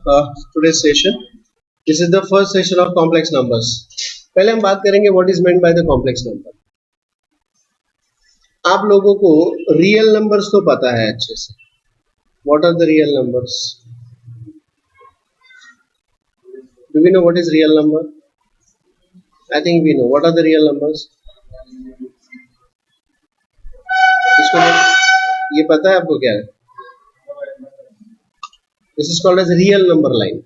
today's session. This is the first session of complex numbers. पहले हम बात करेंगे what is meant by the complex number. आप लोगों को रियल नंबर्स तो पता है अच्छे से. What are the real numbers? Do we know what is real number? I think we know. What are the real numbers? इसको ये पता है आपको क्या है? This is called as real number line.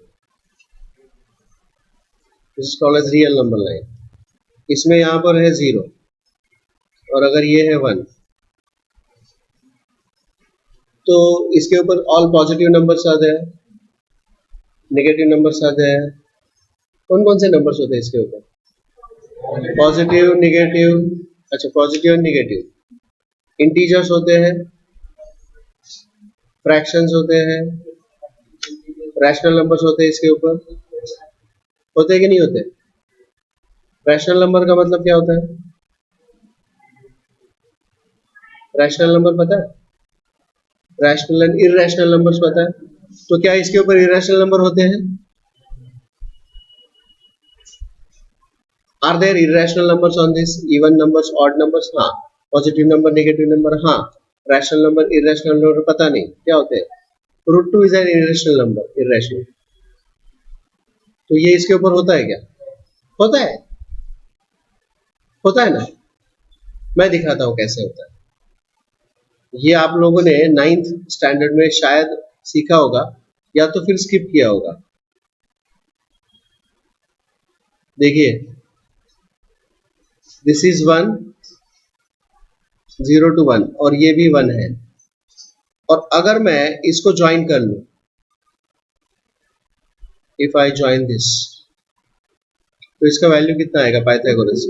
This is called as real number line. इसमें यहाँ पर है 0 और अगर ये है 1 तो इसके ऊपर ऑल पॉजिटिव नंबर्स आते हैं, नेगेटिव नंबर्स आते हैं. कौन कौन से नंबर्स होते हैं इसके ऊपर? Positive, negative. अच्छा, पॉजिटिव और नेगेटिव. इंटीजर्स होते हैं, फ्रैक्शंस होते हैं, रैशनल नंबर्स होते हैं. इसके ऊपर होते हैं कि नहीं होते? रैशनल नंबर का मतलब क्या होता है? रैशनल नंबर पता है? रैशनल एंड इरैशनल नंबर्स पता है? तो क्या इसके ऊपर इरैशनल नंबर होते हैं? Are there irrational numbers on this? Even numbers, odd numbers? हाँ. Positive number, negative number? हाँ. रैशनल नंबर, इरैशनल नंबर पता नहीं. क्या होते हैं? √2 is an irrational number. Irrational. तो ये इसके ऊपर होता है क्या? होता है. होता है ना. मैं दिखाता हूं कैसे होता है. ये आप लोगों ने 9th स्टैंडर्ड में शायद सीखा होगा या तो फिर स्किप किया होगा. देखिए, दिस इज 1, 0 to 1 और ये भी 1 है. और अगर मैं इसको ज्वाइन कर लूं, इफ आई ज्वाइन दिस, तो इसका वैल्यू कितना आएगा Pythagoras?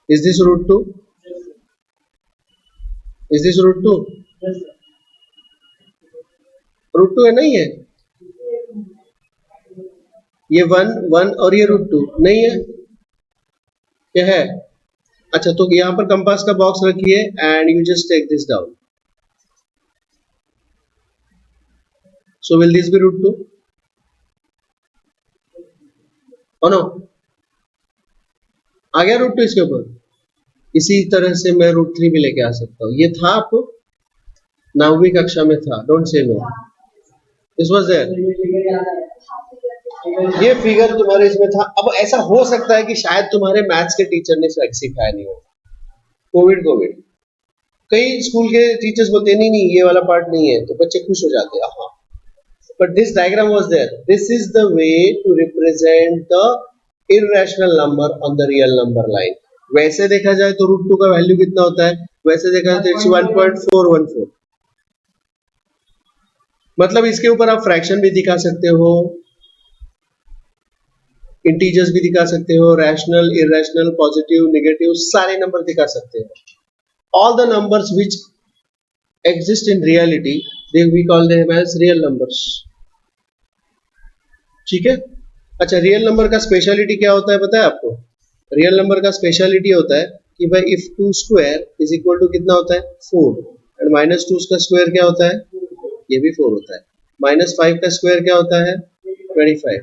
Is this √2? Is this √2? √2 है नहीं है? ये 1 1 और ये √2 नहीं है? क्या है? अच्छा, तो यहां पर कंपास का बॉक्स रखिए and you just take this down. So will this be √2? और नो, आ गया √2 इसके ऊपर. इसी तरह से मैं √3 भी लेके आ सकता हूँ. ये था आपको 9वीं कक्षा में था. Don't say no. This was there. ये फिगर तुम्हारे इसमें था. अब ऐसा हो सकता है कि शायद तुम्हारे मैथ्स के टीचर ने सिखाया नहीं हो. कोविड कई स्कूल के टीचर्स बोलते नहीं नहीं ये वाला पार्ट नहीं है, तो बच्चे खुश हो जाते हैं. हाँ, but this diagram was there. This is the way to represent the irrational number on the real number line. वैसे देखा जाए तो √2 का वैल्यू कितना होता है? वैसे देखा जाए तो it's 1.414. मतलब इसके ऊपर आप फ्रैक्शन भी दिखा सकते हो, इंटीजर्स भी दिखा सकते हो, रैशनल, इरैशनल, पॉजिटिव, नेगेटिव, सारे नंबर दिखा सकते हो. All the numbers which exist in reality, we call them as real numbers. ठीक है. अच्छा, रियल नंबर का स्पेशलिटी क्या होता है पता है आपको? रियल नंबर का स्पेशलिटी होता है कि भाई if 2 square is equal to कितना होता है? 4. एंड -2 का स्क्वायर क्या होता है? ये भी 4 होता है. -5 का स्क्वायर क्या होता है? 25.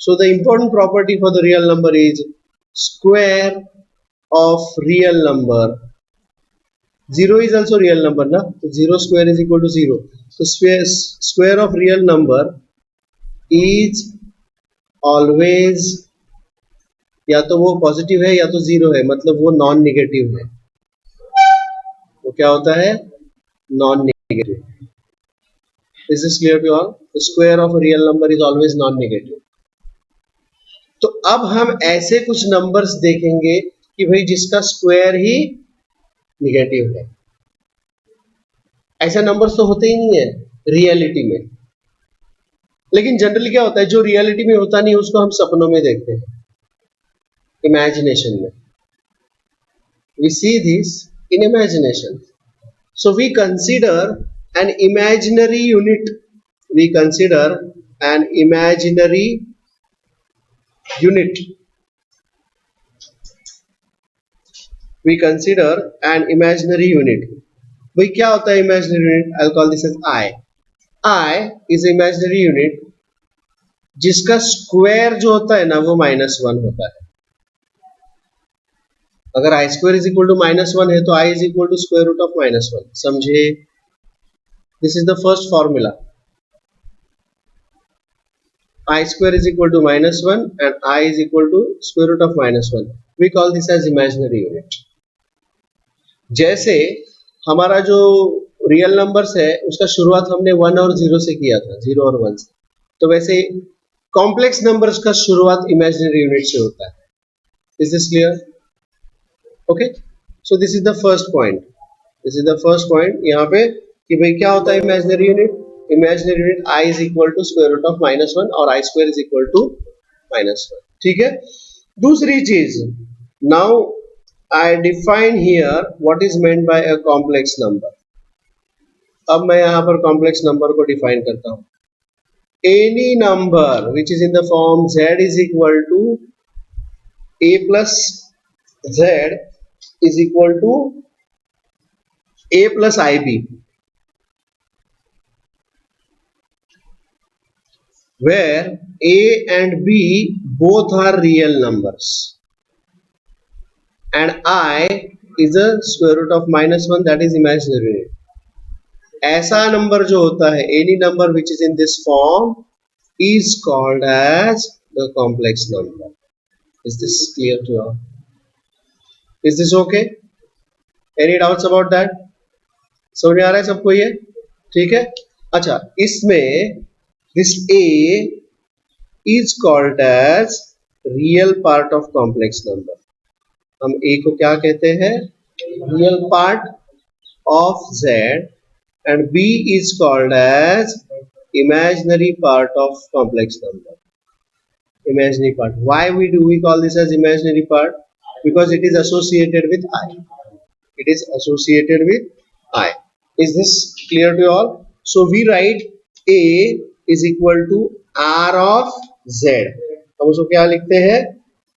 So the important property for the real number is square of real number. 0 is also real number ना, तो 0 स्क्वायर इज इक्वल टू 0. तो square of real number is always या तो वो पॉजिटिव है या तो 0 है, मतलब वो नॉन नेगेटिव है. वो क्या होता है? Non negative. This is clear to all. The square of real number is always non negative. तो अब हम ऐसे कुछ नंबर्स देखेंगे कि भाई जिसका स्क्वायर ही नेगेटिव है. ऐसे नंबर्स तो होते ही नहीं है रियलिटी में. लेकिन जनरली क्या होता है, जो रियलिटी में होता नहीं उसको हम सपनों में देखते हैं, इमेजिनेशन में. We see this in imagination. So we consider an imaginary unit. We consider an imaginary unit. We consider an imaginary unit. भाई क्या होता है imaginary unit? I will call this as I. I is imaginary unit जिसका square जो होता है ना वो -1 होता है। अगर I square is equal to -1 है तो I is equal to square root of -1। समझे? This is the first formula. I square is equal to -1 and I is equal to square root of -1. We call this as imaginary unit. जैसे हमारा जो real numbers है उसका शुरुआत हमने 1 और 0 से किया था, 0 और 1 से, तो वैसे कॉम्प्लेक्स नंबर्स का शुरुआत इमेजिनरी यूनिट से होता है। Is this clear? Okay, so this is the first point. This is the first point यहाँ पे कि भाई क्या होता है imaginary unit. Imaginary unit i is equal to square root of -1 और i square is equal to -1। ठीक है। दूसरी चीज, now I define here what is meant by a complex number. अब मैं यहाँ पर कॉम्प्लेक्स नंबर को डिफाइन करता हूँ। Any number which is in the form z is equal to a plus z is equal to a plus ib, where a and b both are real numbers and I is a square root of -1, that is imaginary unit. ऐसा number जो होता है, any number which is in this form is called as the complex number. Is this clear to all? Is this okay? Any doubts about that? समझ में आ रहा है सबको ये? ठीक है। अच्छा, इसमें this a is called as real part of complex number. हम a को क्या कहते हैं? real part of z, and b is called as imaginary part of complex number. Imaginary part. Why we call this as imaginary part? Because it is associated with I. It is associated with I. Is this clear to you all? So we write a is equal to r of z. हम उसको क्या लिखते हैं?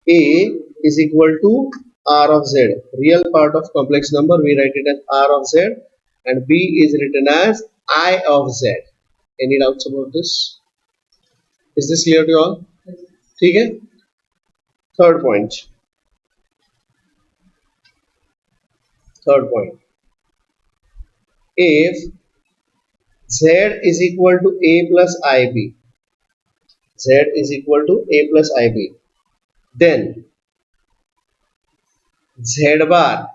a is equal to r of z. Real part of complex number we write it as r of z, and b is written as I of z. Any doubts about this? Is this clear to you all? ठीक है। Third point. If z is equal to a plus ib, z is equal to a plus ib, then z bar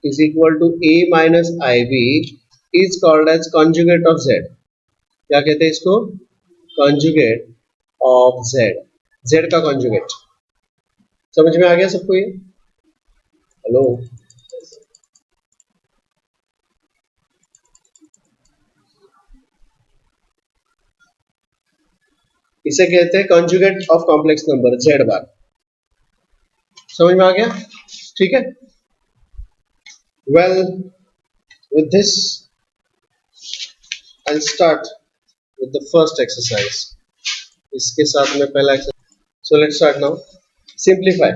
is equal to a minus ib is called as conjugate of z. क्या कहते हैं इसको? conjugate of z. z का conjugate. समझ में आ गया सबको ये? हेलो, इसे कहते हैं conjugate of complex number, z bar. समझ में आ गया? ठीक है। Well, with this I'll start with the first exercise. इसके साथ में पहला exercise. So let's start now. Simplify.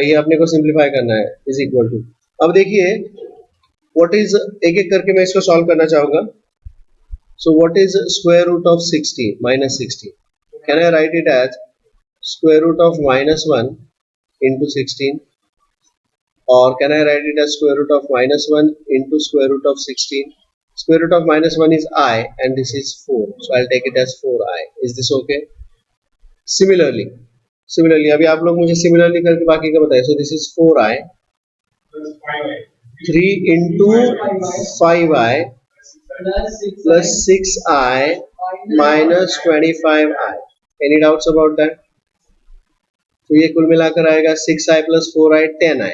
ये अपने को सिंप्लीफाई करना है। इज इक्वल टू, अब देखिए व्हाट इज, एक एक करके मैं इसको सॉल्व करना चाहूंगा। So what is square root of 60 minus 60? Can I write it as square root of -1 into 16, or can I write it as square root of -1 into square root of 16? Square root of -1 is I and this is 4, so I'll take it as 4i. Is this okay? Similarly अभी आप लोग मुझे similarly करके बाकी का बताइए। सो this is 4i 3 into 5i plus 6i minus 25i. Any doubts about that? तो ये कुल मिलाकर आएगा 6i plus 4i 10i,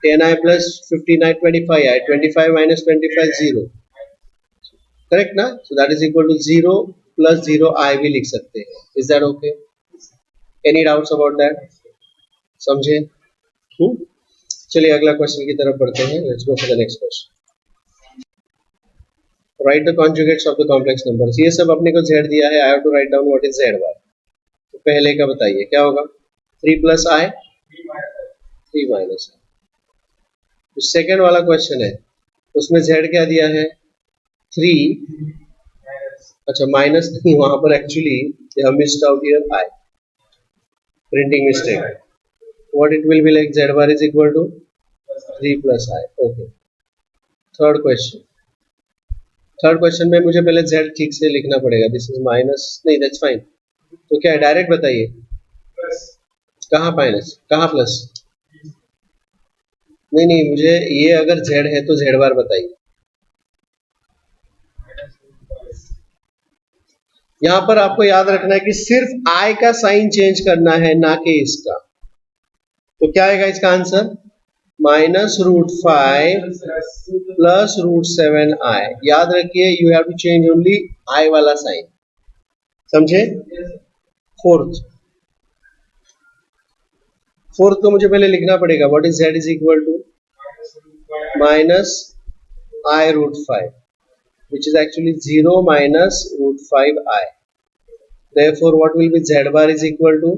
10i plus 15i 25i, 25 minus 25 0, correct ना? So that is equal to 0 plus 0i भी लिख सकते हैं। Is that okay? Any doubts about that? समझे? चलिए अगला क्वेश्चन की तरफ बढ़ते हैं। Let's go for the next question. Write the conjugates of the complex numbers. ये सब अपने को z दिया है, I have to write down what is z bar. तो पहले का बताइए क्या होगा? 3 plus i, 3 minus i। तो सेकेंड वाला क्वेश्चन है, उसमें z क्या दिया है? 3 अच्छा माइनस नहीं, वहां पर actually they have missed out here I, printing mistake. What it will be like, z bar is equal to 3 plus I. Okay. Third question, third question में मुझे पहले z ठीक से लिखना पड़ेगा. दिस इज माइनस नहीं, दैट्स फाइन. तो क्या है, डायरेक्ट बताइए कहाँ माइनस कहाँ प्लस. नहीं नहीं, मुझे ये अगर z है तो z बार बताइए. यहाँ पर आपको याद रखना है कि सिर्फ i का साइन चेंज करना है, ना कि इसका. तो क्या आएगा इसका आंसर, -√5 प्लस √7i. याद रखिए, you have to change only i वाला साइन. समझे. फोर्थ, फोर्थ को मुझे पहले लिखना पड़ेगा. What is z is equal to -i√5, which is actually 0 minus √5i. Therefore, what will be, z bar is equal to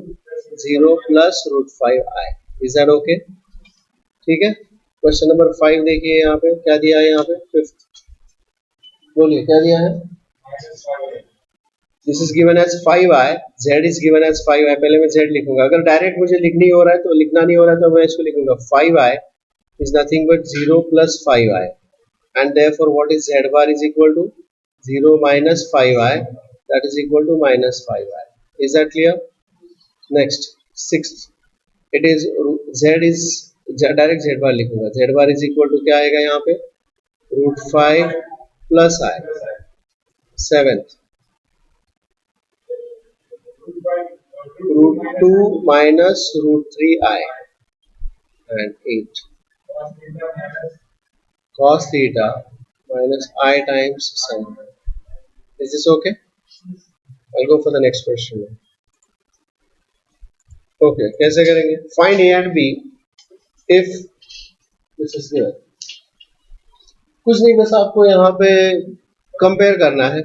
0 plus √5i. Is that okay? ठीक है. Question number 5 देखिए, यहाँ पे क्या दिया है. यहाँ पे फिफ्थ, बोलिए क्या दिया है. This is given as 5i, z is given as 5i. पहले मैं z लिखूंगा. अगर डायरेक्ट मुझे लिखनी हो रहा है तो लिखना नहीं हो रहा है तो मैं इसको लिखूंगा 5i is nothing but 0 plus 5i, and therefore what is z bar is equal to 0 minus 5i, that is equal to -5i. Is that clear? Next, sixth, it is z is direct z बार लिखूंगा. z bar is equal to क्या आएगा यहाँ पे, √5 plus i. Seventh, √2 minus √3i. And 8, cos theta minus I times sin. Is this okay? I'll go for the next question. Okay, कैसे करेंगे. Find a and b if this is there. कुछ नहीं, बस आपको यहाँ पे कंपेयर करना है.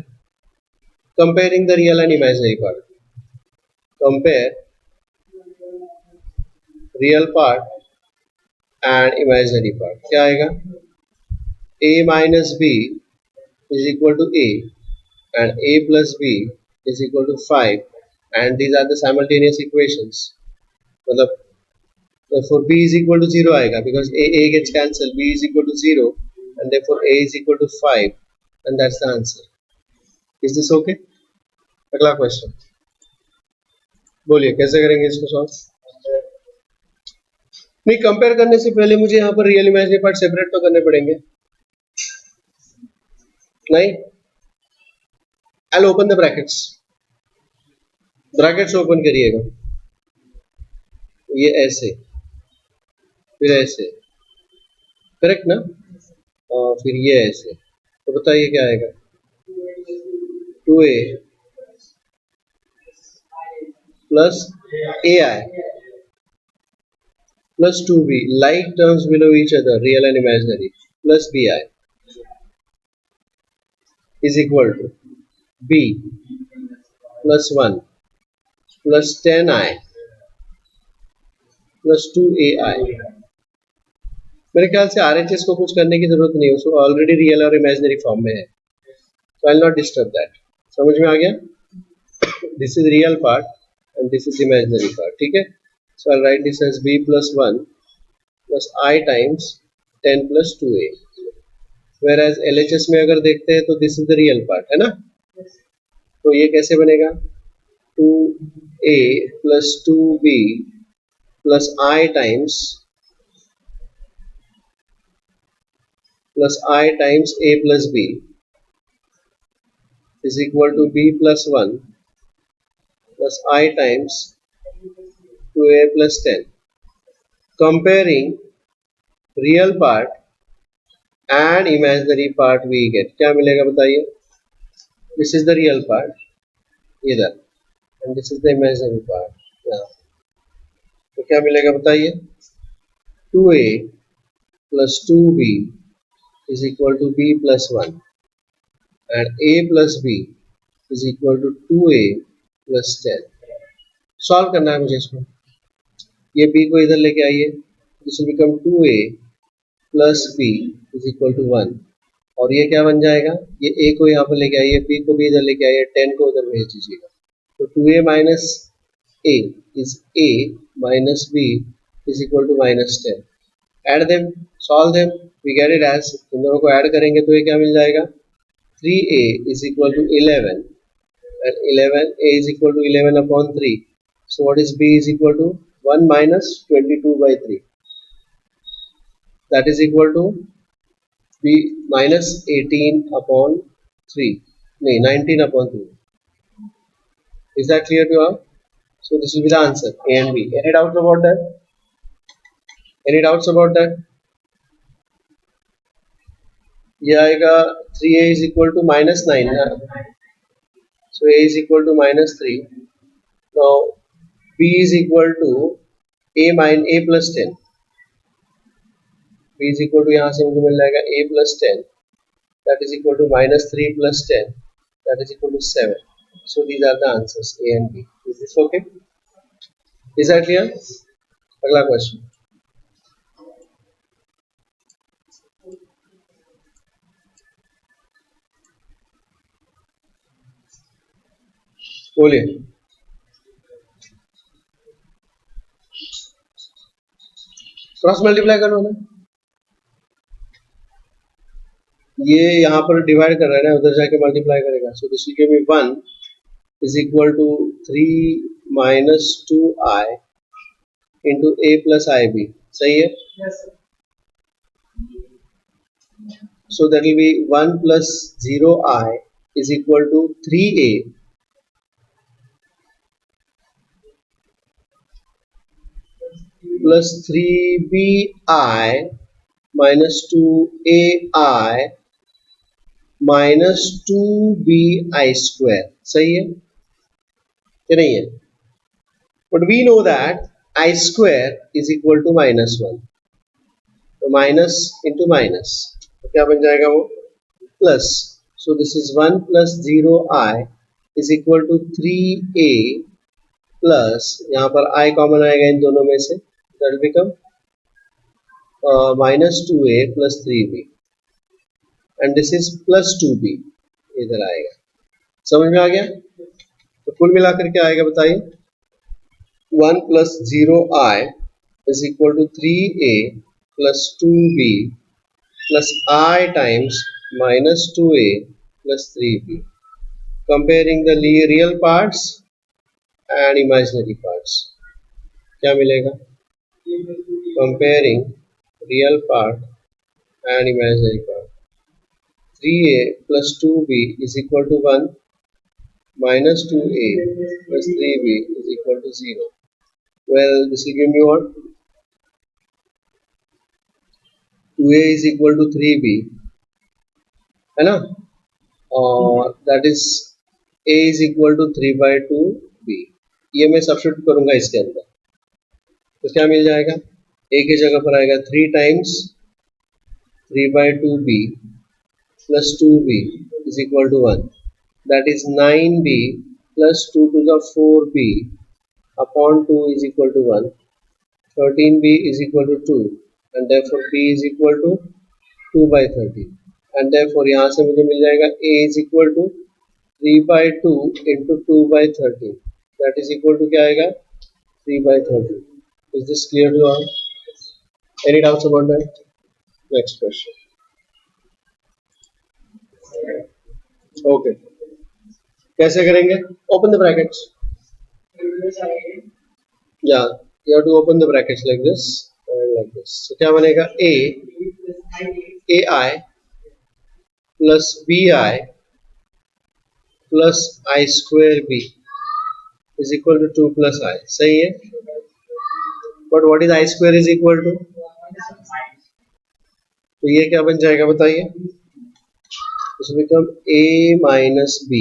Comparing the real and imaginary part. Compare real part and imaginary part. क्या आएगा, a minus b is equal to a and a plus b is equal to 5, and these are the simultaneous equations. मतलब therefore b is equal to 0 आएगा because a gets cancelled, b is equal to 0 and therefore a is equal to 5, and that's the answer. Is this okay? अगला question, बोलिए कैसे करेंगे इसको solve. नहीं, compare करने से पहले मुझे यहाँ पर रियल इमेजिनरी पार्ट सेपरेट तो करने पड़ेंगे. नहीं, I'll open the brackets. Brackets open करिएगा. ये ऐसे, फिर ऐसे, करेक्ट ना. फिर ये ऐसे. तो बताइए क्या आएगा, 2a plus ai plus 2b, like terms below each other, real and imaginary, plus bi is equal to b plus 1 plus 10i plus 2ai. मेरे ख्याल से RHS को कुछ करने की जरूरत नहीं है, उसको ऑलरेडी रियल और इमेजिनरी फॉर्म में है. So I'll not disturb that. समझ में आ गया. This is real part and this is imaginary part. ठीक है. So I'll write this as b plus 1 plus I times 10 plus 2a. Whereas LHS में अगर देखते हैं तो this is the real part, है ना. तो ये कैसे बनेगा, 2a plus 2b plus I times a plus b is equal to b plus 1 plus I times 2a plus 10. Comparing real part and imaginary part we get, क्या मिलेगा बताइए. This is the real part इधर and this is the imaginary part यहाँ. तो क्या मिलेगा बताइए, 2a plus 2b is equal to b plus 1 and a plus b is equal to 2a plus 10. Solve करना है मुझे इसको. ये b को इधर लेके आइए. This will become 2a plus b is equal to 1 और ये क्या बन जाएगा, ये a को यहाँ पर लेके आइए, b को भी इधर लेके आइए, 10 को उधर भेज दीजिएगा। तो 2a minus a is a minus b is equal to minus 10. Add them, solve them, we get it as, इन दोनों को ऐड करेंगे तो ये क्या मिल जाएगा, 3a is equal to 11 and 11 a is equal to 11 upon 3. So what is b is equal to 1 minus 22 by 3. That is equal to b minus 18 upon 3. No, 19 upon 3. Is that clear to all? So this will be the answer, A and B. Any doubts about that? Any doubts about that? ये आएगा 3a is equal to minus 9 ना? So a is equal to minus 3. Now b is equal to a plus 10. b is equal to यहाँ से मुझे मिल जाएगा a plus 10. That is equal to minus 3 plus 10. That is equal to 7. So these are the answers, A and B. Is this okay? Is that clear? अगला question. बोलिए। Cross multiply करो ना, ये यहाँ पर डिवाइड कर रहा है ना, उधर जाके मल्टीप्लाई करेगा। So this will give me 1 is equal to 3 minus 2i into a plus ib. सही है? Yes, sir. So that will be 1 plus 0i is equal to 3a plus 3bi minus 2ai minus 2bi square. सही है कि नहीं है? But we know that I square is equal to minus 1. तो minus into minus, तो क्या बन जाएगा वो, plus. So this is 1 plus 0i is equal to 3a plus, यहाँ पर i कॉमन आएगा इन दोनों में से, that will become minus 2a plus 3b and this is plus 2b, इधर आएगा। समझ में आ गया? तो कुल मिलाकर क्या आएगा बताइए, 1 plus 0i is equal to 3a plus 2b plus I times minus 2a plus 3b. Comparing the real parts and imaginary parts, क्या मिलेगा? Comparing real part and imaginary part. 3a plus 2b is equal to 1 minus 2a plus 3b is equal to 0. Well, this will give me what? 2a is equal to 3b, है ना? That is a is equal to 3 by 2b. ये मैं substitute करूंगा इसके अंदर, तो क्या मिल जाएगा, a की जगह पर आएगा 3 times 3 by 2b plus 2b is equal to 1. That is 9b plus 2 to the 4b upon 2 is equal to 1. 13b is equal to 2 and therefore b is equal to 2 by 13 and therefore यहाँ से मुझे मिल जाएगा a is equal to 3 by 2 into 2 by 13. That is equal to क्या आएगा, 3 by 13. Is this clear to all? Any doubts about that? Next question. Okay. कैसे करेंगे? Open the brackets. Yeah, you have to open the brackets like this and like this. So क्या बनेगा, ai plus bi plus I square b is equal to 2 plus I. सही है? But what is I square is equal to? तो ये क्या बन जाएगा बताइए? This will become a minus b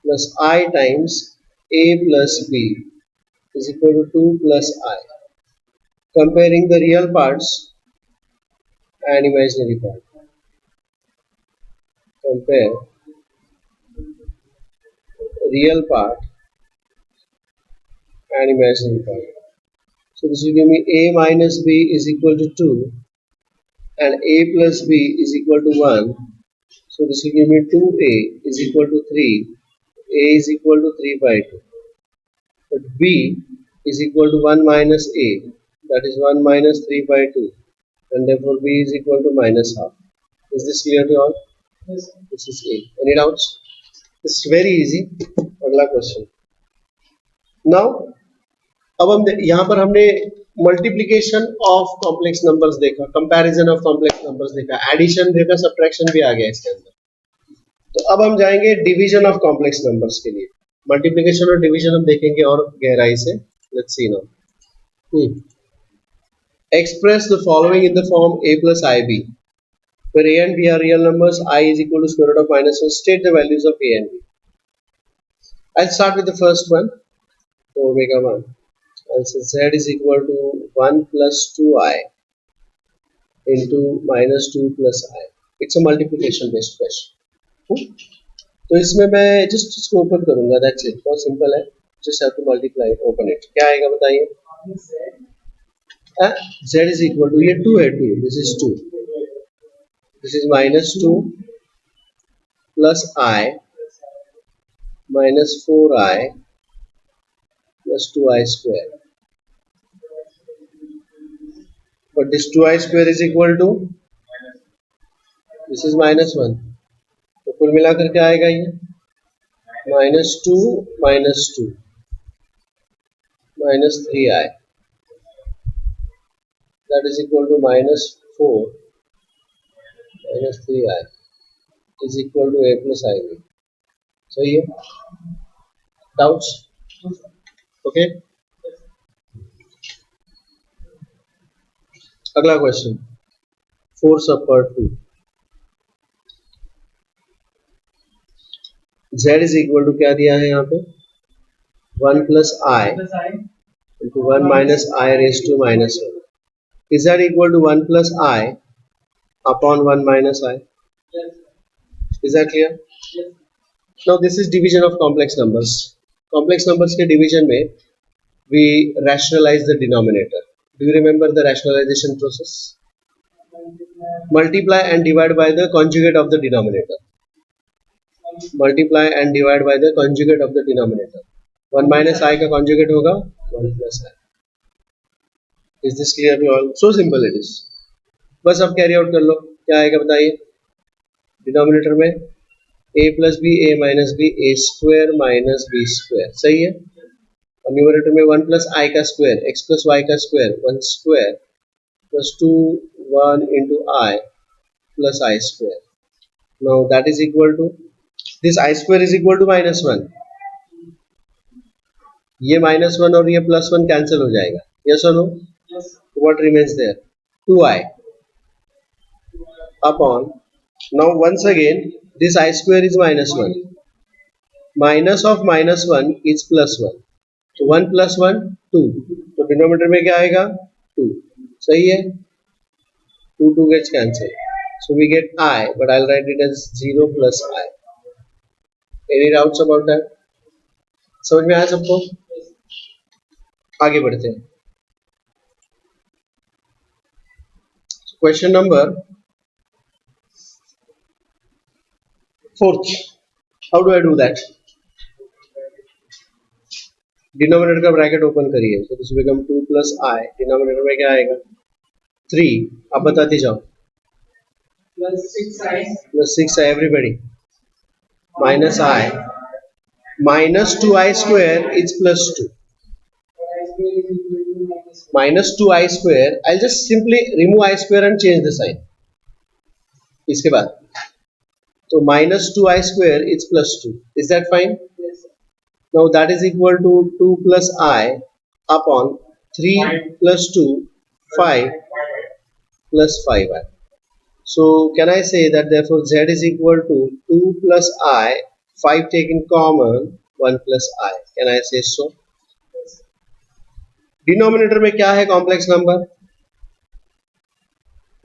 plus I times a plus b is equal to 2 plus I. Comparing the real parts and imaginary part. Compare real part and imaginary part. So this will give me a minus b is equal to 2 and a plus b is equal to 1. So this will give me 2a is equal to 3. A is equal to 3 by 2. But b is equal to 1 minus a. That is 1 minus 3 by 2. And therefore b is equal to minus half. Is this clear to all? Yes. This is a. Any doubts? It's very easy. अगला question. Now अब हम यहाँ पर हमने multiplication of complex numbers देखा, comparison of complex numbers देखा, addition देखा, subtraction भी आ गया इसके अंदर. तो अब हम जाएंगे डिवीजन ऑफ कॉम्प्लेक्स नंबर्स के लिए. मल्टीप्लिकेशन और डिवीजन हम देखेंगे और गहराई से. Let's see now. Express the following in the form a plus ib, where a and b are real numbers. I is equal to square root of minus 1. State the values of a and b. I'll start with the first one. So omega 1. I'll say z is equal to 1 plus 2i into minus 2 plus i. It's a multiplication based question. तो इसमें मैं just इसको open करूंगा. That's it. बहुत simple है. Just have to multiply. Open it. क्या आएगा बताइए. z is equal to, ये 2 है. 2. This is 2. This is minus 2 plus i minus 4i plus 2i square. But this 2i square is equal to, this is minus 1. तो कुल मिलाकर क्या आएगा ये minus 2 minus 2 minus 3i. That is equal to minus 4 minus 3i is equal to a plus ib. सही है. Doubts? Okay. अगला question 4 सब part 2. z is equal to क्या दिया है यहाँ पे 1 plus I into 1 minus I raised to minus 1. Is that equal to 1 plus I upon 1 minus I? Is that clear? Now this is division of complex numbers. Complex numbers के division में we rationalize the denominator. Do you remember the rationalization process? Multiply and divide by the conjugate of the denominator. Multiply and divide by the conjugate of the denominator. 1 minus I का conjugate होगा 1 plus I. Is this clear to all? So simple it is. बस अब carry out कर लो. क्या आएगा बताइए. Denominator में a plus b, a minus b, a square minus b square. सही है. और न्यूमरेटर में 1 plus I का स्क्वायर, x plus y का square, 1 square plus 2 1 into I plus I square. Now that is equal to, this I square is equal to minus 1. ये minus 1 और ये plus 1 cancel हो जाएगा. Yes or no? Yes. What remains there? 2i upon, now once again this I square is minus 1. Minus of minus 1 is plus 1. So 1 plus 1 2. तो denominator में क्या आएगा 2. सही है. 2 gets cancelled. So we get I, but I'll write it as 0 plus I. Any doubts about that? समझ में आया सबको? आगे बढ़ते हैं. Question number 4th. How do I do that? Denominator का ब्रैकेट ओपन करिए. So this will become 2 plus I. Denominator में क्या आएगा 3. आप बताते जाओ. Plus 6I. Plus 6I everybody. Minus I. Minus 2I square is plus 2. Minus 2I square. I'll just simply remove I square and change the sign. इसके बाद तो minus 2I square is plus 2. Is that fine? Yes. Now that is equal to 2 plus I upon 3 plus 2 5 plus 5I. So can I say that therefore Z is equal to 2 plus I, 5 taken common, 1 plus I. Can I say so? Denominator में क्या है complex number,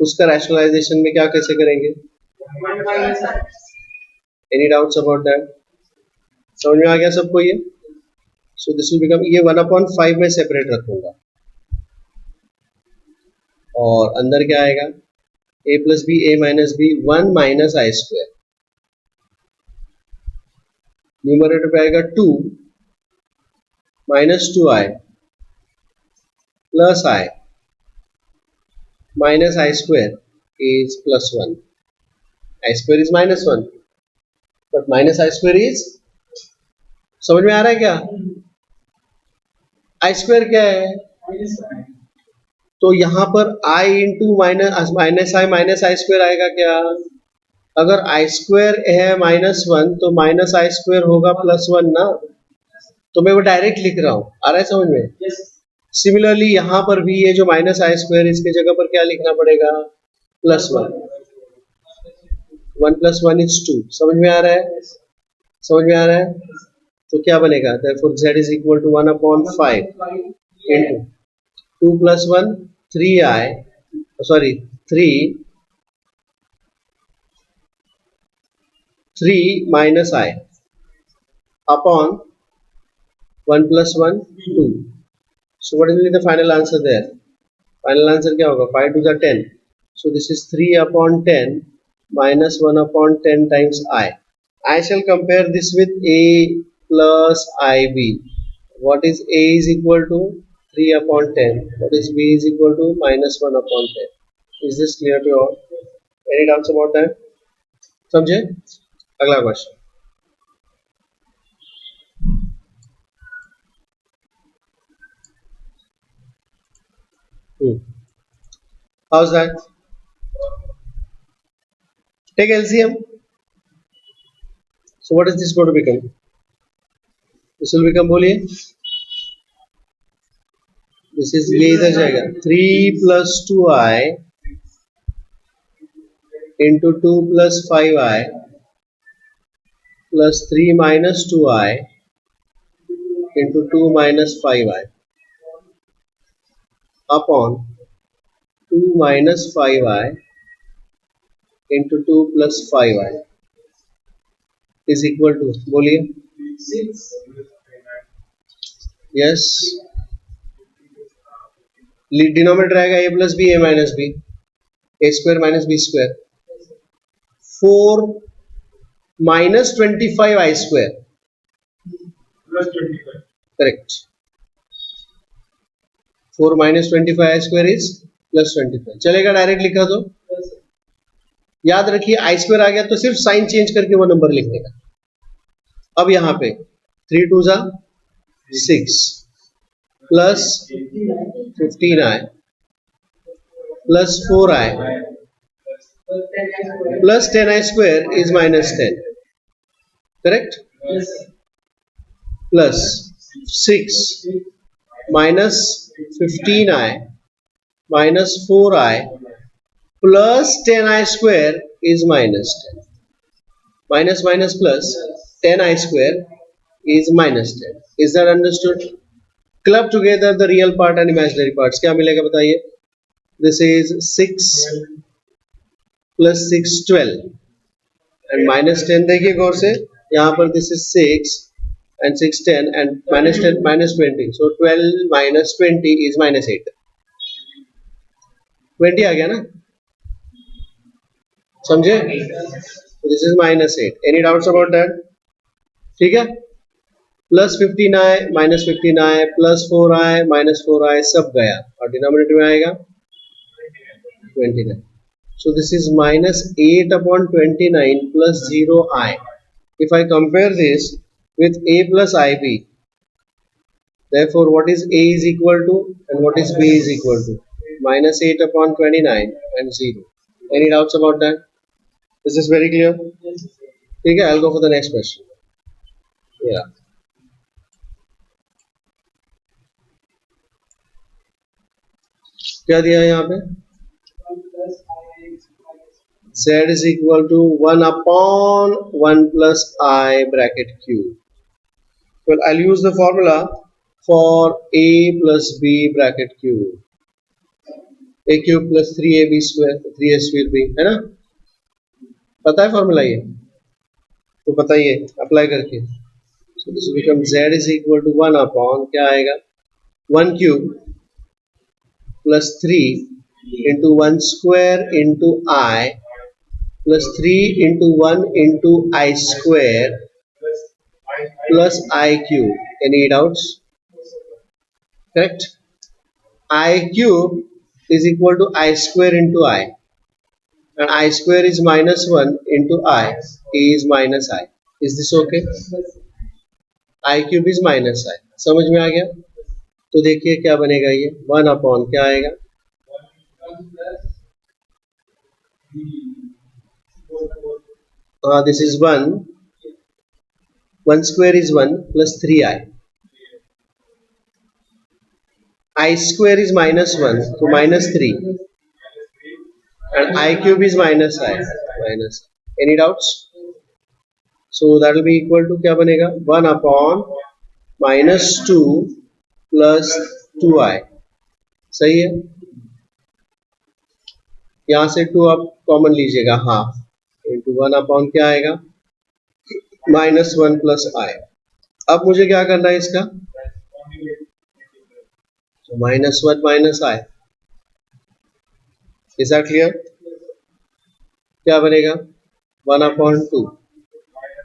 उसका rationalisation में क्या कैसे करेंगे. Any doubts about that? समझ में आ गया सबको ये. सो दिस विल बिकम, ये 1/5 में सेपरेट रखूंगा और अंदर क्या आएगा a plus b, a minus b, 1 minus I square. Numerator पे आएगा 2 minus 2i plus I minus I square is plus 1. I square is minus 1 but minus I square is, समझ में आ रहा है क्या? I square क्या है? तो यहाँ पर I into minus I square आएगा क्या? अगर I स्क्वायर है माइनस 1 तो माइनस आई स्क्वायर होगा प्लस 1 ना, तो मैं वो डायरेक्ट लिख रहा हूँ, आ रहा है समझ में? सिमिलरली यहाँ पर भी ये जो माइनस आई स्क्वायर इसके जगह पर क्या लिखना पड़ेगा? प्लस 1. 1 plus 1 is 2. समझ में आ रहा है? समझ में आ रहा है? तो क्या बनेगा? Therefore z is equal to 1 upon 5 into 2 plus 1 3i, sorry 3 minus I upon 1 plus 1 2. So what will be the final answer there? Final answer क्या होगा? 5 to the 10. So this is 3 upon 10 minus 1 upon 10 times I. I shall compare this with A plus IB. What is A is equal to 3 upon 10? What is B is equal to minus 1 upon 10? Is this clear to all? Any doubts about that? समझे? अगला question. How's that? Take LCM. So what is this going to become? This will become, बोलिए. This is ये इधर जाएगा 3 plus 2i into 2 plus 5i plus 3 minus 2i into 2 minus 5i upon 2 minus 5i into 2 plus 5i is equal to, बोलिए. Yes. Denominator आएगा a plus b, a minus b, a square minus b square. 4 minus 25 I square plus 25. Correct. 4 minus 25 I square is plus 25. चलेगा, direct लिखा तो. याद रखिए I square आ गया तो सिर्फ साइन चेंज करके वो नंबर लिखने का. अब यहाँ पे 3 2 जा 6 plus 15i plus 4i plus 10i square is minus 10. Correct? Plus 6 minus 15i minus 4i plus 10i square is minus 10. Minus minus plus 10i square is minus 10. Is that understood? Club together the real part and imaginary parts. क्या मिलेगा बताइए? This is 6 plus 6 12 and minus 10 देखिए गौर से. यहाँ पर this is 6 and 6 10 and minus 10 minus 20. So 12 minus 20 is minus 8. 20 आ गया ना? समझे? This is minus 8. Any doubts about that? ठीक है? Plus 15i minus 15i plus 4i minus 4i सब गया और डिनोमिनेटर में आएगा 29. So this is minus 8 upon 29 plus 0i. If I compare this with a plus ib, therefore what is a is equal to and what is b is equal to? Minus 8 upon 29 and 0. Any doubts about that? This is very clear? ठीक है, I'll go for the next question. Yeah. क्या दिया है यहाँ पे? Z is equal to 1 upon 1 plus I bracket Q. Well, I'll use the formula for A plus B bracket Q. A cube plus 3AB square, 3S will be, है ना? पता है formula ये? तो बताइए अप्लाई करके. So this will become Z is equal to 1 upon क्या आएगा? 1 cube plus 3 into 1 square into I plus 3 into 1 into I square plus I cube. Any doubts? Correct? I cube is equal to I square into I, and I square is minus 1 into I is minus I. Is this okay? I cube is minus I. समझ में आ गया? तो देखिए क्या बनेगा, ये 1 upon क्या आएगा, this is 1 square is 1 plus 3I. I square is minus 1, so minus 3, and I cube is minus I, minus. Any doubts? So that will be equal to क्या बनेगा, 1 upon minus 2 plus 2I. सही है? यहाँ से 2 आप common लीजिएगा, half into 1 upon क्या आएगा, minus 1 plus I. अब मुझे क्या करना है इसका, so minus 1 minus I. Is that clear? क्या बनेगा, 1 upon 2.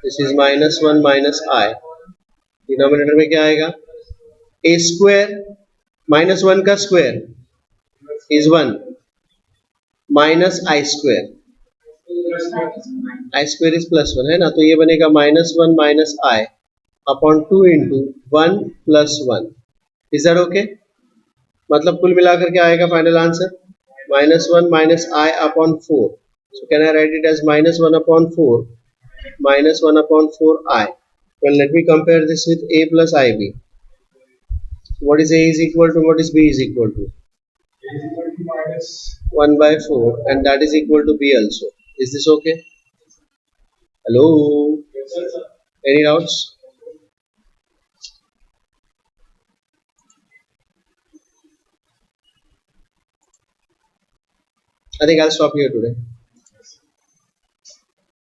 This is minus 1 minus I. Denominator में क्या आएगा, a square minus 1 का square is 1 minus I square. I square is plus 1 है ना, तो ये बनेगा minus 1 minus I upon 2 into 1 plus 1. Is that okay? मतलब कुल मिलाकर क्या आएगा final answer, minus 1 minus I upon 4. So can I write it as minus 1 upon 4 minus 1 upon 4I. Well, let me compare this with A plus IB. What is A is equal to, what is B is equal to? A is equal to minus 1 by 4, and that is equal to B also. Is this okay? Hello? Any doubts? I think I'll stop here today.